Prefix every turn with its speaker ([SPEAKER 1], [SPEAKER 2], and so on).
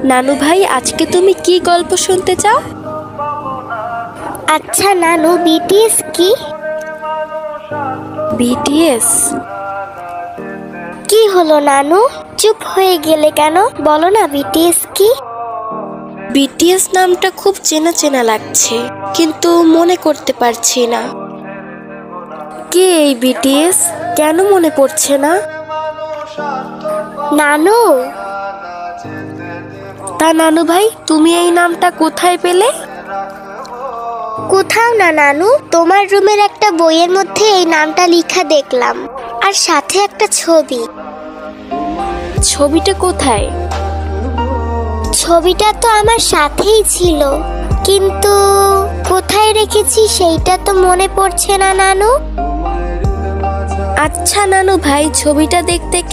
[SPEAKER 1] নানু ভাই, আজকে তুমি কি গল্প শুনতে চাও?
[SPEAKER 2] আচ্ছা নানু, বিটিএস কি?
[SPEAKER 1] বিটিএস?
[SPEAKER 2] কি হলো নানু, চুপ হয়ে গেলে কেন? বলো না বিটিএস কি?
[SPEAKER 1] বিটিএস নামটা খুব চেনা চেনা লাগছে, কিন্তু মনে করতে পারছি না। কে এই বিটিএস? কেন মনে পড়ছে না?
[SPEAKER 2] নানু,
[SPEAKER 1] তা নানু ভাই, তুমি এই নামটা কোথায় পেলে?
[SPEAKER 2] কোথাও না নানু, তোমার রুমের একটা বইয়ের মধ্যে এই নামটা লেখা দেখলাম, আর সাথে একটা ছবি।
[SPEAKER 1] ছবিটা কোথায়?
[SPEAKER 2] ছবিটা তো আমার সাথেই ছিল, কিন্তু কোথায় রেখেছি সেইটা তো মনে পড়ছে না নানু।
[SPEAKER 1] আচ্ছা নানু ভাই, ছবিটা দেখতে